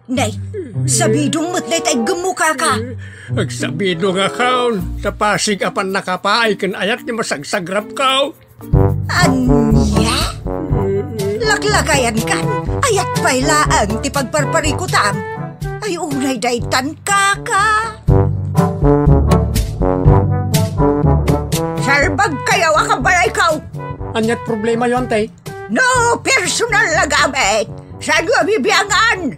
Nay, sabidong mo't na itay gemuka ka. Agsabido nga kaon, sa Pasig apan nakapaay kan ayat ni masagsagrap kao. Anya? Laklakayan kan, ayat pa'y laang ti pagparparikutam. Ay unay daytan kaka. Sarbag kayaw akabalay kao. Anyat problema yon, tay? No personal na gamit. Saan yung bibiyangan?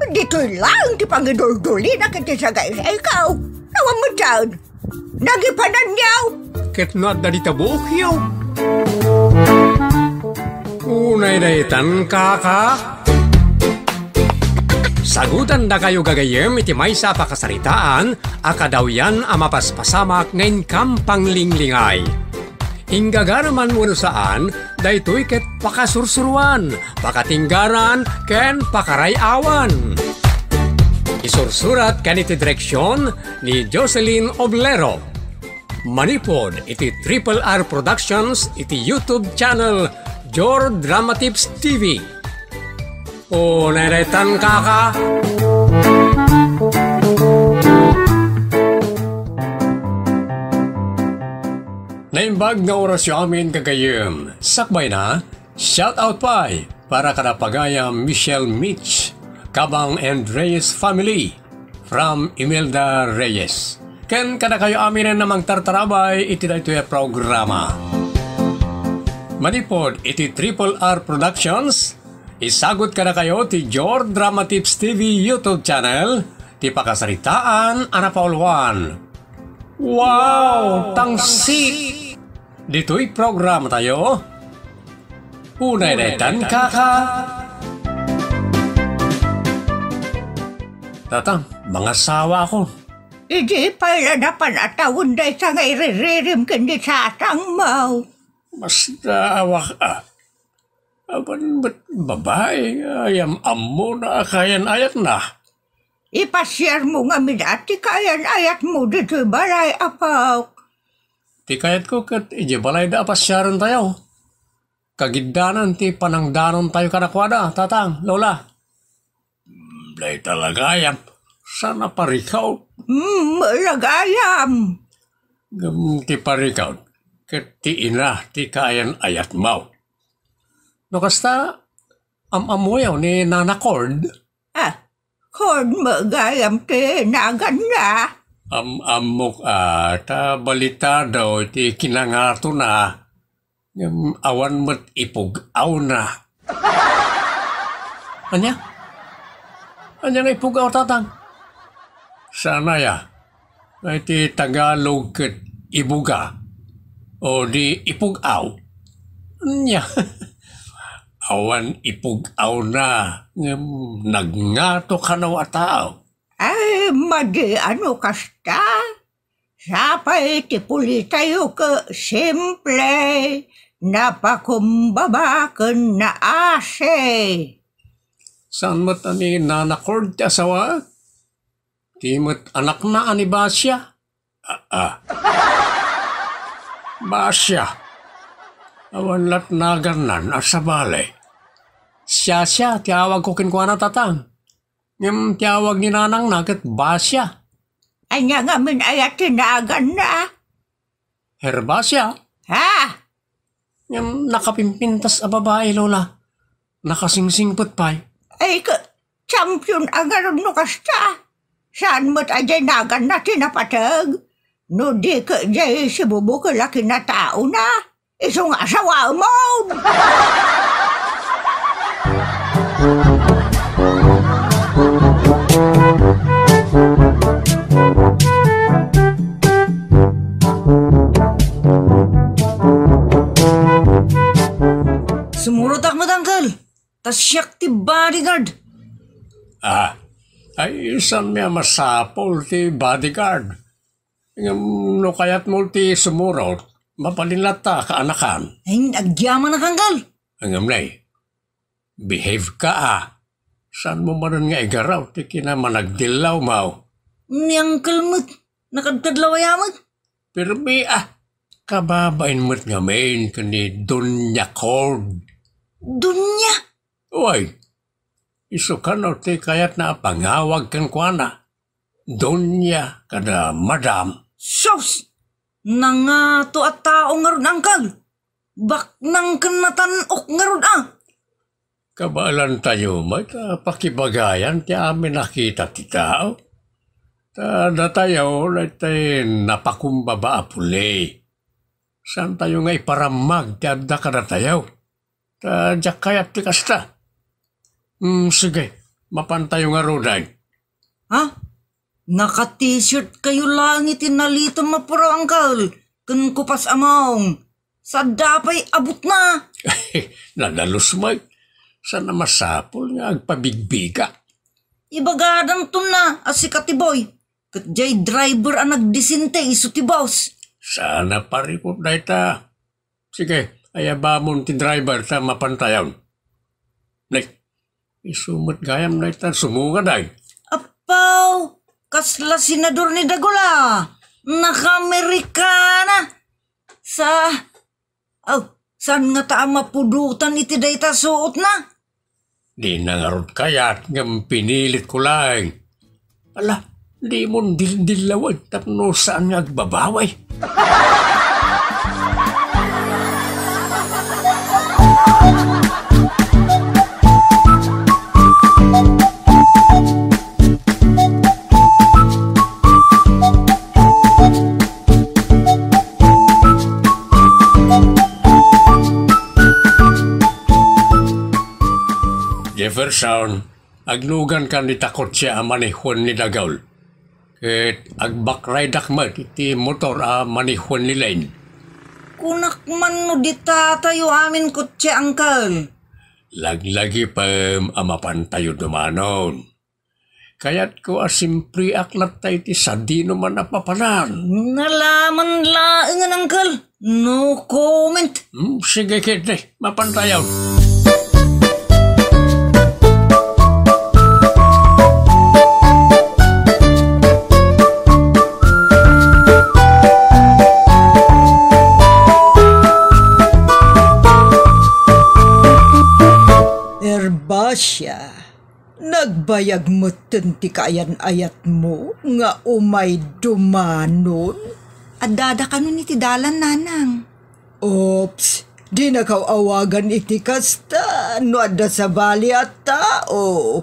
Dito'y lang ti pangidol-duli na kita sa guys. Ikaw, nawang mo dyan. Nagipanan niyaw. Ket not dari tabuk yaw. Unay daytan kaka. Sagutan da kayo gagayem iti may sa pakasaritaan, akadaw yan amapaspasamak ngayon kampang linglingay. Hinggagaraman mo saan, daytoy ket pakasursuruan, pakatinggaran, ken pakarayawan. Isursurat ken iti direksyon ni Jocelyn Oblero. Manipod iti Triple R Productions iti YouTube channel Jor Drama Tips TV. O neretan kaka. Naimbag nga orasyon amin kagayem. Sakbay na, shout out pa'y para kadapagayam Michelle Mitch, Kabang and Reyes family from Imelda Reyes. Ken kada kayo amin na magtartarabay iti dayto ya programa. Manipod iti Triple R Productions, isagot kada kayo ti Jor Drama Tips TV YouTube channel, ti pakasaritaan anapaulwan. Wow! Tangsik! Dito'y program tayo. Unay daytan kaka. Tatang, mga sawa ko. Hindi pala na panatawon day sa ngay riririm kundi sa atang mau. Mas naawa ka. Aban ba't babae? Ayam amo na kayan ayat na. Ipasyar mo nga minati kayan ayat mo dito'y balay apaw. Ti kayat ko kat ije balay da apasyaran tayo. Kagiddanan ti panangdanon tayo kanakwada, tatang, lola. Day talaga ayam. Sana parikaw. Malagayam. Ti parikaw. Kat ti ina ti kayan ayat mau. No kasta amamoyaw ni Nana Cord. Cord magayam ti nagan na. Amok ta balita daw ti kinangato na awan mo't ipugaw na. Anya? Anya nga ipugaw, tatang? Sana ya. Ay ti Tagalog ket ibuga. O di ipugaw. Anya? Awan ipugaw na. Nagngato ka na watao. Ay, madi ano kasta? Sapay ti puli tayo ka simple, napakumbaba na ase. Saan mo't ani Nana Cord ti asawa? Ti mo't anak na ani Basya? Basya. Awan lat naganan asabale. Siya ti awag ko kinkwana tatang. Yung tiyawag ni Nanang nagat Basya. Anya nga min ayat tinagan na. Herbasya. Ha? Yung nakapimpintas a babae, lola. Nakasingsingpot pa'y. Ay ka, champion agaron no kasta. Saan mo't ajay nagan na tinapatag? No di ka jay si bubo ka laki na tao na. Isong asawa mo. Sumurot ak matangkal. Tas siyak ti bodyguard. Ay isang may masapol ti bodyguard. No kayat mo ti sumurot, mapalinata kaanakan. Ay, agyaman na kangkal. Ang amlay, behave ka Saan mo manon nga igaraw, ti kinamanagdilaw mau. Niyang kalmut, nakadtadlaw ayamat. Pero may kababain mo't nga main kani Donya Cord. Dunya? Uy, isukan o ti kayat na pangawag kan kuana. Donya kada madam. Sos! Nangato at tao nga ron, Uncle. Bak nang kanatanok nga ron, Kabalan tayo, may pakibagayan ti amin nakita ti tao. Tada tayo, tayo napakumbaba apuli. Saan tayo nga iparamag ti adda kada tayo? Tadya kayat ti kasta. Sige, mapantayo nga roday. Ha? Naka-t-shirt kayo lang itinalito mapuro, Uncle. Kun kupas among. Sa dapay abot na. Nadalos may. Sana masapol nga agpabigbiga. Ibagadan to na, asika ti boy. Katjay driver ang nagdisinte, iso ti boss. Sana paripot na ita. Sige, ayabamon ti driver ta mapantayaw. Nay, isumot gayam na ita, sumunga day. Apaw, kasla senador ni Dagula. Naka-Amerikana. Saan nga ta mapudutan iti dayta suot na? Di nangarot kayat ngam pinilit ko lang. Ala, di mo dildilawag tapno saan nga agbabaway. Jefferson, agnugan kan ni takot siya manihon ni Dagaul. Ket agbakray dakmat iti motor manihon ni Lane. Kunak man no di tatayo amin kutse, Uncle. Laglagi pa amapan tayo dumanon. Kaya't ko asimpri aklat tayo ti sadino man napapanan. Nalaman laengan, Uncle. No comment. Sige kete, mapantayaw. Erbasya, nagbayag mo ti kayan-ayat mo nga umay dumanon? Adada ka nun iti dalan, Nanang. Ops, di na awagan iti kasta no adda sa bali at tao.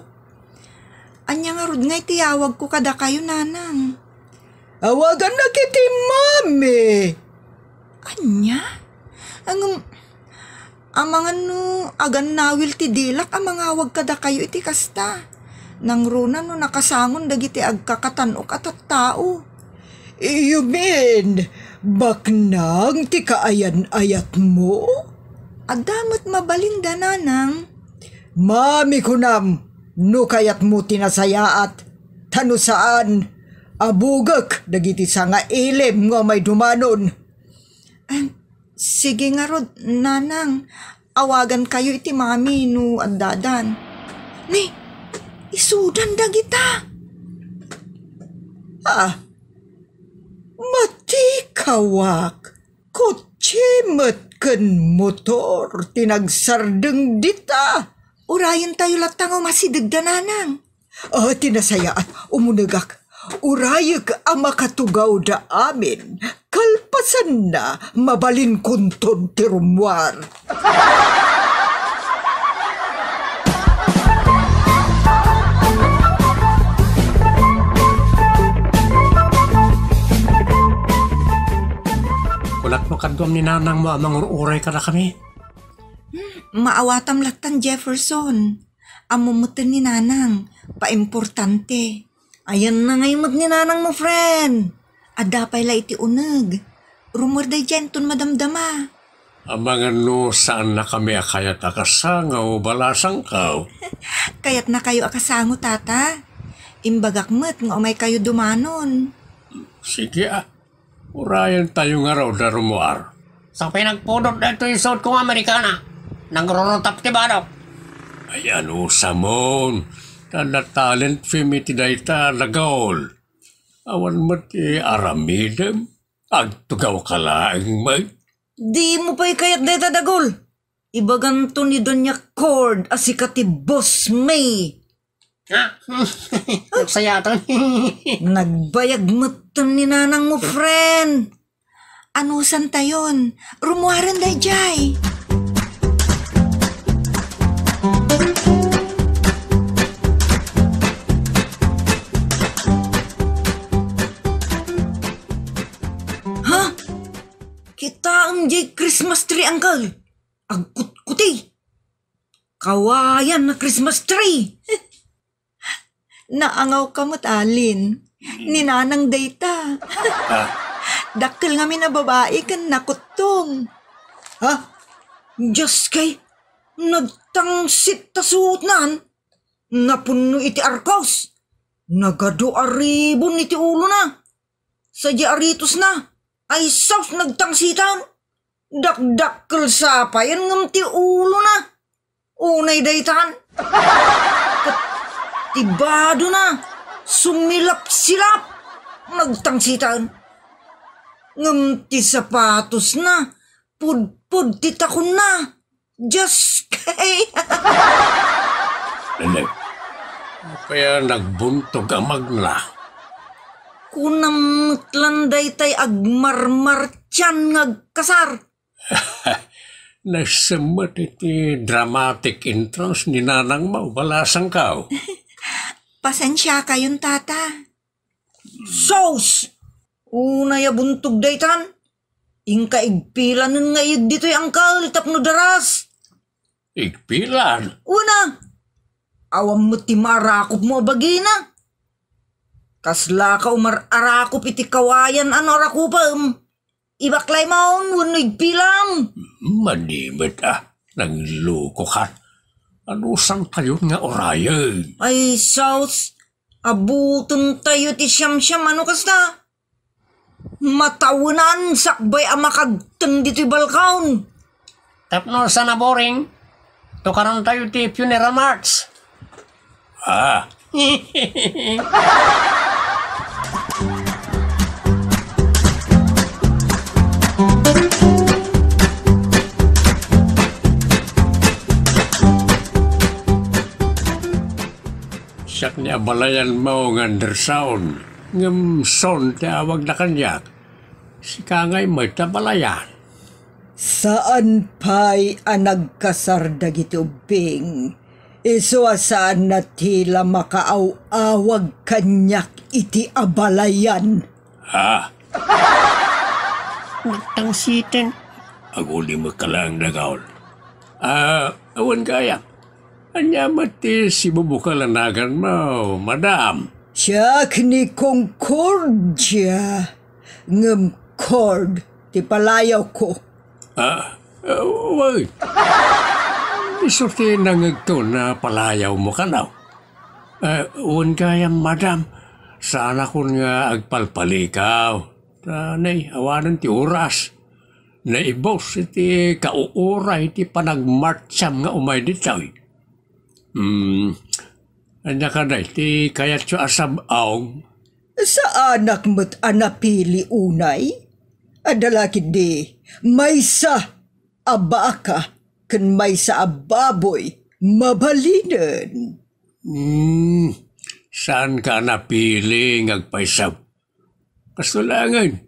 Anya nga rod nga itiyawag ko kada kayo, Nanang. Awagan na kiti mami. Anya? Mga agan nawil ti dilak mga awag kada kayo iti kasta. Nang runa no nakasangon dagiti agkakatanok at tao. You mean, baknang ti kaayan-ayat mo? Adamot mabalinda, Nanang. Mami kunam, no kayat mo tinasayaat. Tano saan, abugak dagiti nga ilim nga may dumanon. Sige nga rod, Nanang. Awagan kayo iti mami no addadan. Ni, isudan dagita. Matikawak. Kotse ken motor tinagsardeng dita. Urayan tayo latang masidagda, Nanang. Tinasayaat, umunagak. Urayag ang makatugaw da amin. Kalpasan na mabalin kunton ti rumwar. Kulat mo kadwam ni Nanang mo amang uray ka na kami. Maawatam latan, Jefferson. Amumutin ni Nanang, paimportante. Ayan na ngayon ni Nanang mo, friend. Adapay la iti uneg. Rumor day jenton madamdama. Amangan no saan na kami akayat akasangaw balasang kaw. Kayat na kayo akasango, tata. Imbagak met nga umay kayo dumanon. Sige urayan tayo nga raw da rumuar. Sa pinagpudot na ito yung suot kong Amerikana. Nangrurutap ti Badok. Ayan usamon. Tanda talent film iti dayta nagaol. Awan mo ti aramidem. Agtugaw ka laing may. Di mo pa'y kayat deta dagol. Ibaganto ni Doña Cord asika ti Boss May. Ha? Nagsaya to. Nagbayag matan ni nanang mo, friend. Anusan tayon? Rumuharan day jay. Ha? Kita ang jay Christmas tree, uncle. Agkut-kuti. Kawayan na Christmas tree. Naangaw ka mo't alin. Ninanang dayta. Dakkel nga na babae kan nakutong. Ha? Diyos kay, nagtangsit ta suotnan. Napuno iti arkos. Nagado aribon iti ulo na. Sadya aritos na. Ay saus nagtangsitan. Dakdakkel sapayan ngam ti ulo na. Unay daytan. Tibado na. Sumilap-silap. Nagtangsitan. Ngam ti sapatos na. Pud-pud ti takon na. Just kay. Nene, kaya nagbuntog amag na. Kunamutlanday tay agmarmar tiyan ngagkasar. Nasamot iti dramatic entrance ni nanang mo, balasang kao. Pasensya kayon, tata. Sos! Unay abuntog daytan. Ingka igpilan nun nga yun dito'y angkal, tapno daras. Igpilan? Una, awam mo ti marakop mo bagina. Kasla ka umarakop iti kawayan ano rakupam. Ibaklay maun, wano igpilam. Manimit nangiluko ka. Ano sang kayo nga orayan? Ay, Saus, abuton tayo ti siyam-siyam ano kasta. Matawunan sakbay amakagteng dito'y balkaon. Tapno sa naboring, tukaran tayo ti funeral march. Siyak niya balayan mo ng undersound. Ngam son ti awag na kanyak. Si kangay may tabalayan. Saan pa'y anagkasar dagiti ubing? Iso saan na tila makaaw-awag kanyak iti abalayan. Nagtangsitin. Aguli mo ka lang nagaol. Awan kaya. Anya mati si bubukalanagan mo, madam. Siyak ni Concordia. Ngam cord, ti palayaw ko. Wait. Isurti nangagto na palayaw mo ka na. Awan kaya, madam. Sana ko nga agpalpalikaw. Tanay, awanan ti oras. Naibos iti kauuray ti panagmartsam nga umay ditoy. Anya ka na iti kayat siya asab-aw. Sa anak mo't anapili unay? Adalakid di, may sa abaka, kan may sa ababoy, mabalinan. Saan ka napili ngagpaisab? Kastulangan.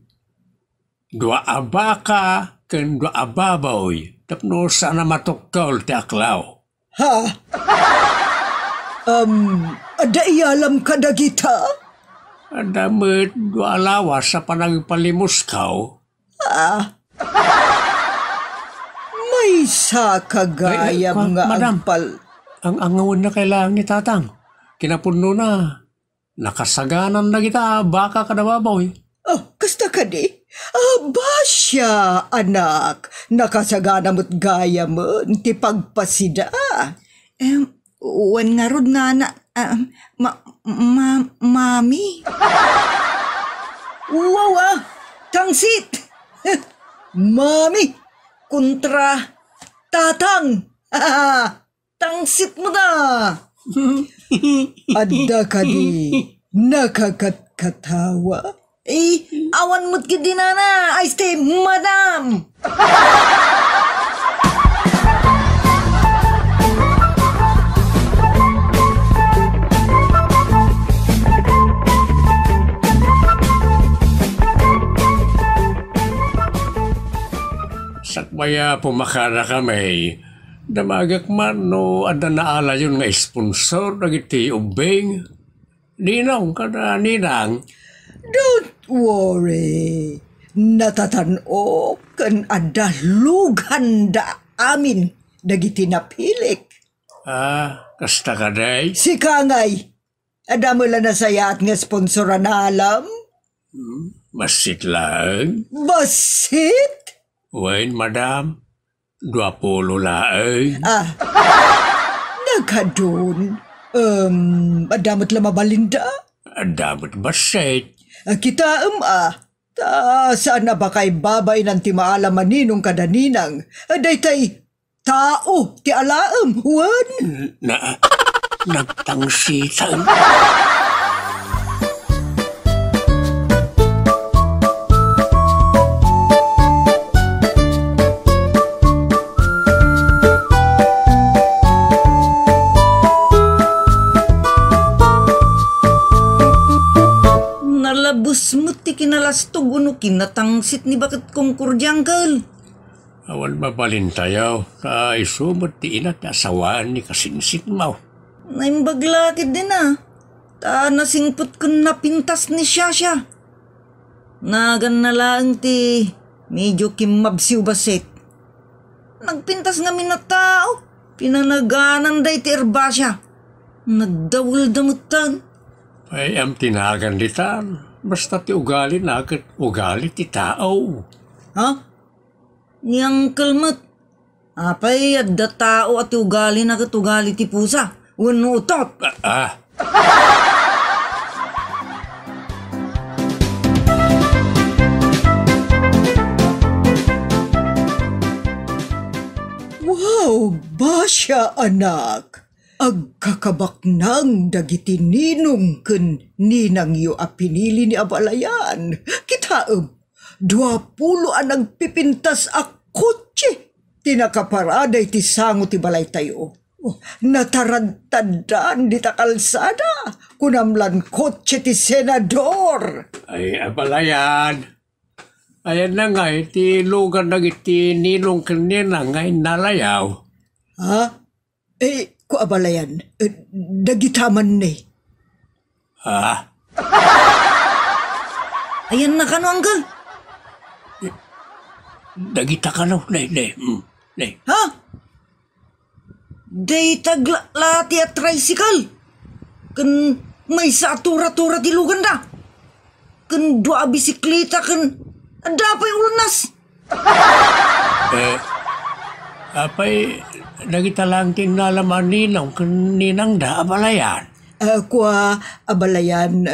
Dua abaka, kan dua ababoy, tapno sana matukol ti aklaw. Ha? Ada ialam ka dagita? Adamit dua lawas sa panagpalimos kao. May sa kagayam nga madam, agpal. ang angawan na kailangan ni tatang. Kinapuno na. Nakasaganan na kita, baka ka na baboy. Oh, kasta ka di? Basya, anak. Nakasagana mo't gaya mo, ti pagpasida. Uwan nga rod na mami. Wow, tangsit. Mami, kontra tatang. Tangsit mo na. Adda ka di, nakakatkatawa. Awan mo't kidi na I stay, madam. Maya pumakara kami. Damagak man no ada naala yun nga sponsor dagiti ubing. Ninong kada ninang. Don't worry. Natatano kan ada luganda amin dagiti napilik. Kasta ka day? Si Kangay. Ada mo lang na sayat nga sponsoran na alam? Masit lang. Basit? Wain, madam. 20 lang. Nagkadun. Adamot lang mabalinda? Adamot basit. Kita saan na ba kay babay ng timaalaman ninong kadaninang? Aday tay tao ti alaam, huwan? Nagtangsitan. Nalabos mo ti kinalastog uno kinatangsit ni bakit kong kurjanggal. Awan mabalintayaw. Isumot ti inat asawaan ni kasinsit mo. Naimbaglakid din Ta nasingpot ko napintas ni Shasha. Nagan na lang ti medyo kimabsiw basit. Nagpintas nga na tao. Pinanaganan day ti erbasya. Nagdawal damutan. Ay am tinagan ditan. Basta ti ugali na kat ugali ti tao. Ni Uncle Mat. Apay adda tao at ugali na kat ugali ti pusa. Wano utot. Wow, basya anak. Agkakabak nang dagiti ninong ken ninang yu a pinili ni abalayan. Kitaem, 20 anang pipintas a kotse. Tinakaparaday ti sango ti balay tayo. Natarantadaan di ta kalsada. Kunamlan kotse ti senador. Ay abalayan. Ayan na nga iti lugar na iti ninong kanina ngay nalayaw. Ko abalayan, dagitaman ni. Ayan na kano, Uncle. Dagita ka no, nay. Day taglati at tricycle. Kan may sa tura-tura ti lugan da. Kan dua bisikleta kan adapay ulnas. Apay dagita lang tinalaman ninang kaninang da abalayan. Kwa abalayan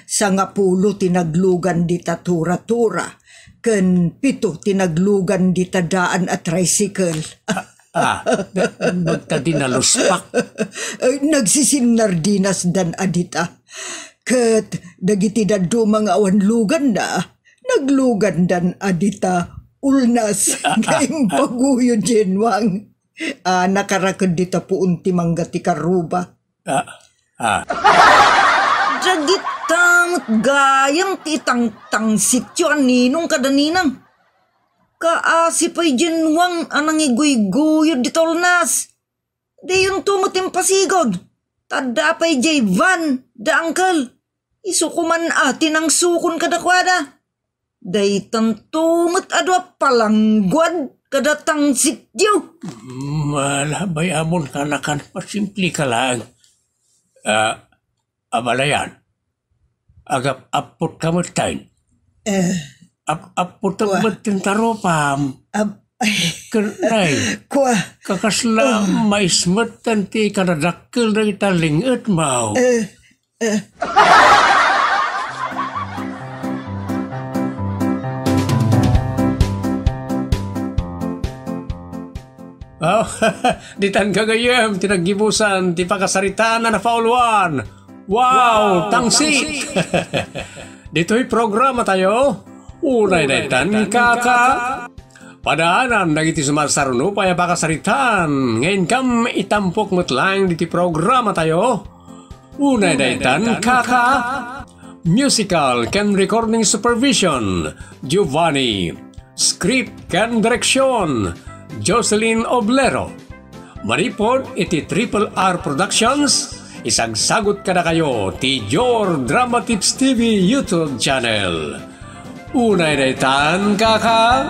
sangapulo tinaglugan di ta tura-tura. Ken 7 tinaglugan di ta daan at tricycle. Magta dinaluspak. Nagsisinardinas dan adita. Ket dagiti daddo mga awan lugan na. Naglugan dan adita ulnas. Ngayong paguyo jenwang. Nakarakad dita po unti manggati karuba. Jagitamot gayang titang sityo ang ninong kadaninang. Kaasipay jenwang anang iguy-guyod di tolnas. Di yung tumutim pasigod. Tadapay jay van da Uncle. Isukuman atin ang sukon kadakwada. Day tantumot adwa palanggwad kadatang sityo. Malabay amon ka na kan pasimpli ka lang. Abalayan. Agap apot ka matain. Apot ang matin taropam. Kanay. Kakasla maismat tanti kanadakil na italingat mau. Ditan kagayam, tinagibusan, ti pakasaritaan na nafauluan. Wow, tangsi! Dito'y programa tayo. Unay daytan kaka. Padaanan dagiti sumarsaruno paya pakasaritaan. Ngayon kam itampok metlang diti programa tayo. Unay daytan kaka. Musical can recording supervision Giovanni. Script ken direksyon, Jocelyn Oblero. Manipod iti Triple R Productions, isagsagot ka na kayo ti Your Drama Tips TV YouTube channel. Unay daytan, kaka!